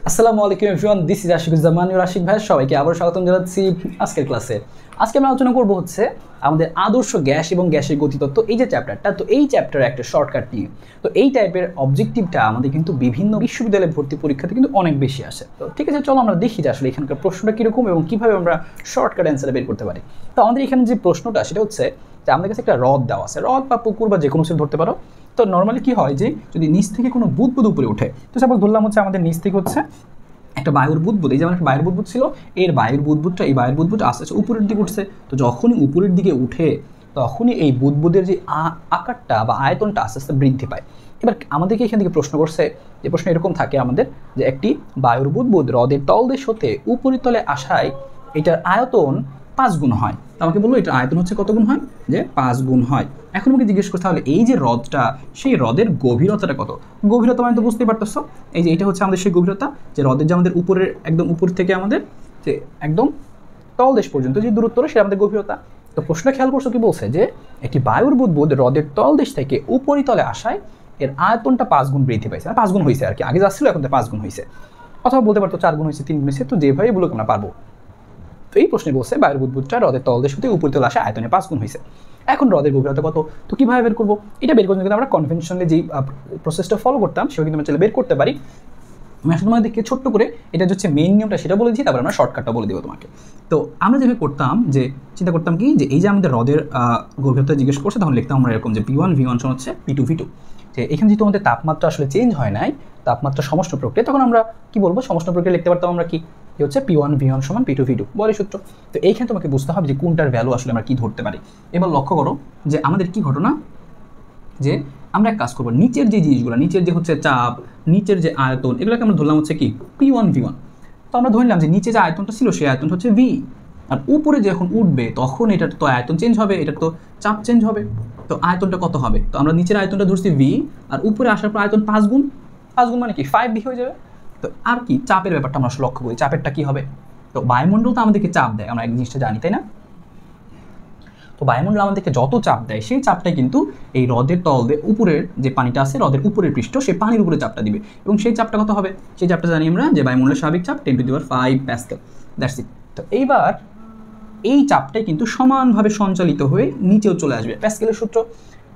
আসসালামু আলাইকুম everyone, this is Ashikuzzaman Ashik ভাই। সবাইকে আবার স্বাগতম জানাচ্ছি আজকের ক্লাসে। আজকে আমরা আলোচনা করব হচ্ছে আমাদের আদর্শ গ্যাস এবং গ্যাসের গতিতত্ত্ব, এই যে চ্যাপ্টারটা, তো এই চ্যাপ্টারে একটা শর্টকাট নিয়ে। তো এই টাইপের অবজেক্টিভটা আমাদের কিন্তু বিভিন্ন বিশ্ববিদ্যালয়ে ভর্তি পরীক্ষাতে কিন্তু অনেক বেশি আসে। তো ঠিক আছে, চলো আমরা দেখি যে আসলে এখানকার প্রশ্নটা কীরকম এবং কীভাবে আমরা শর্টকাট অ্যান্সার বের করতে পারি। তো আমাদের এখানে যে প্রশ্নটা সেটা হচ্ছে যে আমাদের কাছে একটা হ্রদ দেওয়া আছে, হ্রদ বা পুকুর বা যে কোনো কিছু ধরতে পারো। তো নর্মালি কী হয় যে যদি নিচ থেকে কোনো বুদবুদ উপরে ওঠে, তো সাপোজ ধরলাম হচ্ছে আমাদের নিচ থেকে হচ্ছে একটা বায়ুর বুদবুদ, এই যেমন একটা বায়ুর বুদবুদ ছিল, এই বায়ুর বুদবুদটা আস্তে আস্তে উপরের দিকে উঠছে। তো যখনই উপরের দিকে উঠে তখনই এই বুদবুদের যে আকারটা বা আয়তনটা আস্তে আস্তে বৃদ্ধি পায়। এবার আমাদেরকে এখান থেকে প্রশ্ন করছে, যে প্রশ্ন এরকম থাকে আমাদের, যে একটি বায়ুর বুদবুদ হ্রদের তলদেশ হতে উপরিতলে আসায় এটার আয়তন 5 গুণ হয়। তো আমাকে বললো এটার আয়তন হচ্ছে কত গুণ হয়, যে 5 গুণ হয়। এখন আমাকে জিজ্ঞেস করতে হলে এই যে হ্রদটা, সেই হ্রদের গভীরতাটা কত। গভীরতা মানে তো বুঝতেই পারতেছো, এই যে এটা হচ্ছে আমাদের সেই গভীরতা, যে হ্রদের যে আমাদের উপরের একদম উপর থেকে আমাদের যে একদম তলদেশ পর্যন্ত যে দূরত্ব, সেটা আমাদের গভীরতা। তো প্রশ্নটা খেয়াল করছো কি বলছে, যে একটি বায়ুর বুদবুদ হ্রদের তলদেশ থেকে উপরিতলে আসায় এর আয়তনটা 5 গুণ বৃদ্ধি পাইছে, 5 গুণ হয়েছে আর কি, আগে যাচ্ছিল এখন তো 5 গুণ হয়েছে, অথবা বলতে পারতো 4 গুণ হয়েছে, 3 গুণ হয়েছে, তো যেভাবে বলুক আমরা পারবো। তো এই প্রশ্নে বলছে বায়ুর বুদবুদটা হ্রদের তলদেশ হতে উপরিতলে আসা আয়তনে 5 গুণ হয়েছে। এখন হ্রদের গভীরতা কত, তো কীভাবে বের করবো? এটা বের করতে কিন্তু আমরা কনভেনশনালি যেই প্রসেসটা ফলো করতাম সেটা কিন্তু আমরা চাইলে বের করতে পারি। আমি আসলে তোমাদেরকে ছোট্ট করে এটা হচ্ছে মেইন নিয়মটা সেটা বলে দিচ্ছি, তারপর আমরা শর্টকাটটা বলে দেবো তোমাকে। তো আমরা যেভাবে করতাম, যে চিন্তা করতাম কি, যে এই যে আমাদের হ্রদের গভীরতা জিজ্ঞেস করছে, তখন লিখতাম আমরা এরকম যে P1 V1 সমান হচ্ছে P2 V2। যে এখানে যেহেতু আমাদের তাপমাত্রা আসলে চেঞ্জ হয় নাই, তাপমাত্রা সমষ্ণ প্রক্রিয়া, তখন আমরা কি বলবো, সমষ্ণ প্রক্রিয়া লিখতে পারতাম আমরা কি, হচ্ছে P1 V1 সমান P2 V2 বলে সূত্র। তো এইখানে তোমাকে বুঝতে হবে যে কোনটার ভ্যালু আসলে আমরা কি ধরতে পারি। এবার লক্ষ্য করো যে আমাদের কি ঘটনা, যে আমরা এক কাজ করবো, নিচের যে জিনিসগুলো, নিচের যে হচ্ছে চাপ, নিচের যে আয়তন, এগুলোকে আমরা ধরলাম হচ্ছে কি P1 V1। তো আমরা ধরলাম যে নিচে যে আয়তনটা ছিল সেই আয়তনটা হচ্ছে V, আর উপরে যখন উঠবে তখন এটার তো আয়তন চেঞ্জ হবে, এটার তো চাপ চেঞ্জ হবে। তো আয়তনটা কত হবে, তো আমরা নিচের আয়তনটা ধরছি V, আর উপরে আসার পর আয়তন 5 গুণ, 5 গুণ মানে কি 5V হয়ে যাবে। তো আর কি চাপের ব্যাপারটা আমরা লক্ষ্য করি, চাপেরটা কি হবে। তো বায়ুমণ্ডল তো আমাদেরকে চাপ দেয়, আমরা এক জিনিসটা জানি, তাই না? তো বায়ুমণ্ডল আমাদেরকে যত চাপ দেয় সেই চাপটাই কিন্তু এই হ্রদের তলদে উপরের যে পানিটা আছে, হ্রদের উপরের পৃষ্ঠ, সেই পানির উপরে চাপটা দিবে। এবং সেই চাপটা কত হবে, সেই চাপটা জানি আমরা, যে বায়ুমণ্ডলের স্বাভাবিক চাপ 10⁵ প্যাসকেল, দ্যাটস ইট। তো এইবার এই চাপটাই কিন্তু সমানভাবে সঞ্চালিত হয়ে নিচেও চলে আসবে। প্যাসকেলের সূত্র,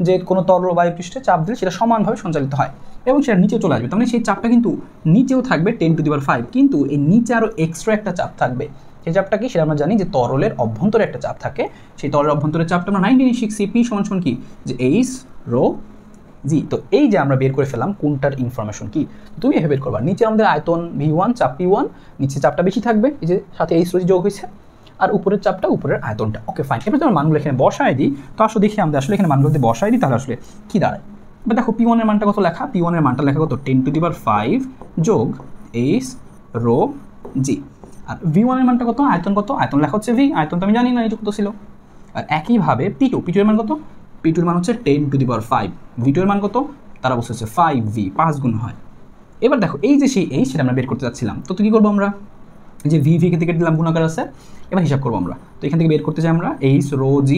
যে কোনো তরল বায়ু পৃষ্ঠে চাপ দিলে সেটা সমানভাবে সঞ্চালিত হয় এবং সেটা নিচেও চলে আসবে। তার মানে সেই চাপটা কিন্তু নিচেও থাকবে 10⁵, কিন্তু এই নিচে আরও এক্সট্রা একটা চাপ থাকবে। সেই চাপটা কি, সেটা আমরা জানি যে তরলের অভ্যন্তরে একটা চাপ থাকে। সেই তরলের অভ্যন্তরের চাপটা আমরা 19 শিখছি, P সমান কি, যে H⍴G। তো এই যে আমরা বের করে ফেলাম কোনটার ইনফরমেশন কি, তুমি এভাবে বের করবা। নিচে আমাদের আয়তন V1, চাপ P1, নিচে চাপটা বেশি থাকবে, এই যে সাথে H⍴G যোগ হয়েছে, আর উপরের চাপটা উপরের আয়তনটা। ওকে ফাইন, এবার আমরা মানগুলো এখানে বসাই দিই। তো আসলে দেখি আমাদের আসলে এখানে মানগুলো যদি বসাই দিই তাহলে আসলে কী দাঁড়ায়। এবার দেখো P1 এর মানটা কত লেখা, P1 এর মানটা লেখা কত, 10⁵ যোগ H⍴G। আর V1 এর মানটা কত, আয়তন কত, আয়তন লেখা হচ্ছে V, আয়তন তো আমি জানি না, এই কত ছিল। আর একইভাবে P2 এর মান কত, P2 এর মান হচ্ছে 10⁵, V2 এর মান কত, তারা বলছে হচ্ছে 5V, 5 গুণ হয়। এবার দেখো এই যে সেই H, সেটা আমরা বের করতে যাচ্ছিলাম। তো কী করবো আমরা, যে V থেকে দিলাম, গুণাকার আছে, এবার হিসাব করবো আমরা। তো এখান থেকে বের করতে চাই আমরা H⍴G,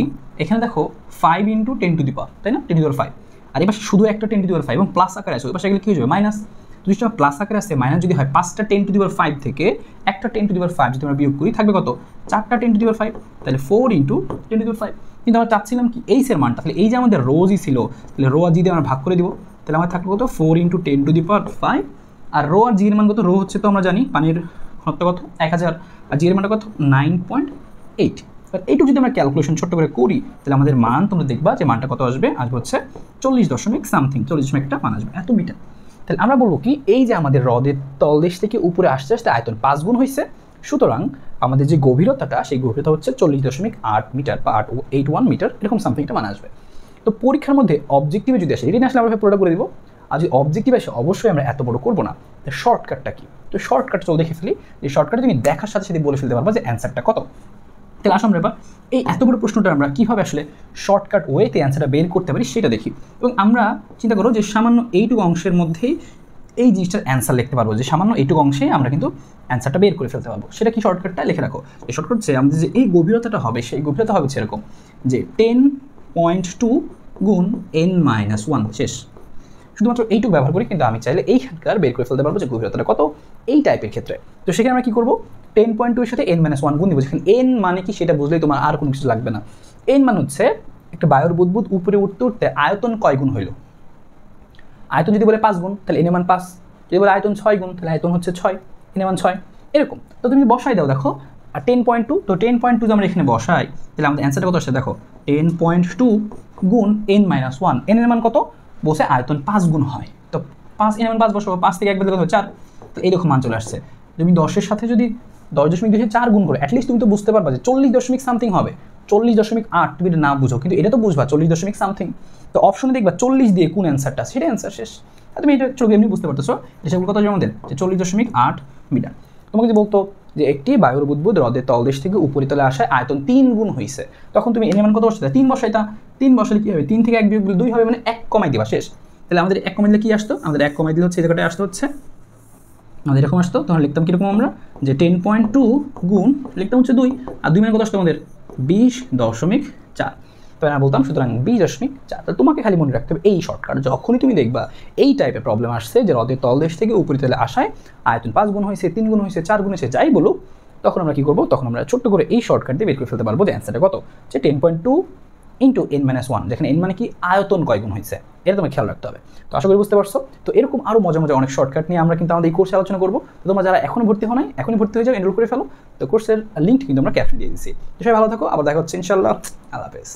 এখানে দেখো 5 × 10⁵, তাই না, 10⁵। আর এবার শুধু একটা 10⁵ এবং প্লাস আকারে আছে, এবার সেগুলো কী হয়ে যাবে, মাইনাস। যদি সেটা প্লাস আকারে আসে, মাইনাস যদি হয়, 5টা 10⁵ থেকে একটা 10⁵ যদি আমরা বিয়োগ করি, থাকবে কত, 4টা 10⁵, তাহলে 4 × 10⁵। কিন্তু আমরা চাচ্ছিলাম কি H এর মানটা, তাহলে এই যে আমাদের ρg ছিল, তাহলে ρg দিয়ে আমরা ভাগ করে দিব, তাহলে আমার থাকবে কত, 4 × 10⁵। আর ρ আর g এর মান কত, রো হচ্ছে তো আমরা জানি পানির ঘনত্ব কত, 1000, আর জি এর মানটা কত, 9.8। এইটুকু যদি আমরা ক্যালকুলেশন ছোট্ট করে করি, তাহলে আমাদের মান তোমরা দেখবা যে মানটা কত আসবে, আসবে হচ্ছে 40.something, 40.1 মান আসবে, এত মিটার। তাহলে আমরা বলবো কি, এই যে আমাদের হ্রদের তলদেশ থেকে উপরে আসতে আসতে আয়তন 5 গুণ হয়েছে, সুতরাং আমাদের যে গভীরতাটা, সেই গভীরতা হচ্ছে 40.8 মিটার বা 81 মিটার, এরকম সামথিং একটা মান আসবে। তো পরীক্ষার মধ্যে অবজেক্টিভে যদি আসে, এটা আসলে আমরা পুরোটা করে দিব। আর যদি অবজেক্টিভ আসে, অবশ্যই আমরা এত বড় করবো না। তো শর্টকাটটা কি, তো শর্টকাট চল দেখে ফেলি, যে শর্টকাটে তুমি দেখার সাথে সাথে বলে ফেলতে পারবা যে অ্যান্সারটা কত। তাহলে আসুন আমরা এবার এই এত বড় প্রশ্নটা আমরা কীভাবে আসলে শর্টকাট ওয়েতে অ্যান্সারটা বের করতে পারি সেটা দেখি। এবং আমরা চিন্তা করো যে সামান্য এইটুকু অংশের মধ্যেই এই জিনিসটার অ্যান্সার লিখতে পারবো, যে সামান্য এইটুকু অংশে আমরা কিন্তু অ্যান্সারটা বের করে ফেলতে পারবো। সেটা কি, শর্টকাটটা লিখে রাখো। এই শর্টকাট হচ্ছে আমাদের যে এই গভীরতাটা হবে, সেই গভীরতা হবে সেরকম, যে 10.2 × n - 1 শেষ। শুধুমাত্র এইটুকু ব্যবহার করি, কিন্তু আমি চাইলে এইখানকার বের করে ফেলতে পারবো যে গভীরতাটা কত এই টাইপের ক্ষেত্রে। তো সেখানে আমরা কী করবো, 10.2 এর সাথে n-1 গুণ দিব। যেখানে n মানে কি সেটা বুঝলেই তোমার আর কোনো কিছু লাগবে না। n মানে হচ্ছে একটা বায়ুর বুদবুদ উপরে উঠতে উঠতে আয়তন কয় গুণ হইল। আয়তন যদি বলে 5 গুণ তাহলে n এর মান 5, যদি বলে আয়তন 6 গুণ তাহলে আয়তন হচ্ছে 6, n এর মান 6, এরকম। তো তুমি বসাই দাও, দেখো আর 10.2, তো 10.2 যদি আমরা এখানে বসাই তাহলে আমাদের অ্যান্সারটা কত আসছে দেখো, 10.2 গুণ n-1, n এর মান কত বসে আয়তন 5 গুণ হয়, তো 5 n এর মান 5 বসাবো, 5 থেকে 1 বাদ দিলে কত 4, তো এইরকম মান চলে আসছে। তুমি 10-এর সাথে যদি 10.2 গুণ করে অ্যাটলিস্ট তুমি তো বুঝতে পারবা যে 40 সামথিং হবে, 40.8 তুমি এটা না বুঝো কিন্তু এটা তো বুঝবা 40 সামথিং। তো অপশনে দেখবা 40 দিয়ে কোন অ্যান্সারটা, সেটা অ্যান্সার শেষ। আর তুমি এটা চোখে এমনি বুঝতে পারতেছো এটা সেগুলো কত আমাদের যে 40.8 মিটার। তোমাকে যে বলতো যে একটি বায়ুর বুদবুদ হ্রদের তলদেশ থেকে উপরিতলে আসায় আয়তন 3 গুণ হয়েছে, তখন তুমি এর মান কত বসাতে 3 বসাইতা, 3 বসালে কি হবে 3 থেকে 1 বিয়োগ 2 হবে, মানে 1 কমাই দিবা শেষ। তাহলে আমাদের 1 কমাই দিলে কি আসতো, আমাদের 1 কমাই দিলে হচ্ছে এই জায়গাটায় আসতো হচ্ছে আমাদের এরকম আসতো, তখন লিখতাম কীরকম আমরা যে 10.2 গুণ লিখতাম হচ্ছে 2, আর 2 মানে কত আসতো আমাদের 20.4, তো আমরা বলতাম সুতরাং 20.4। তাহলে তোমাকে খালি মনে রাখতে হবে এই শর্টকাট, যখনই তুমি দেখবা এই টাইপের প্রবলেম আসছে যে হ্রদের তলদেশ থেকে উপরিতলে আসায় আয়তন 5 গুণ হয়েছে, 3 গুণ হয়েছে, 4 গুণ হয়েছে, যাই বলুক, তখন আমরা কী করবো, তখন আমরা ছোট্ট করে এই শর্টকাট দিয়ে বের করে ফেলতে পারবো যে অ্যান্সারটা কত, যে 10.2 ইন্টু n-1, যেখানে n মানে কি আয়তন কয় গুণ হয়েছে, এটা তোমাকে খেয়াল রাখতে হবে। তো আশা করি বুঝতে পারছো। তো এরকম আরও মজা মজা অনেক শর্টকাট নিয়ে আমরা কিন্তু আমাদের এই কোর্সে আলোচনা করবো। তো তোমরা যারা এখনও ভর্তি হও নাই, এখনই ভর্তি হয়ে যাও, এনরোল করে ফেলো। তো কোর্সের লিঙ্ক কিন্তু আমরা ক্যাপশনে দিয়ে দিচ্ছি। সবাই ভালো থাকো, আবার দেখা হচ্ছে ইনশাল্লাহ, আল্লাহ হাফেজ।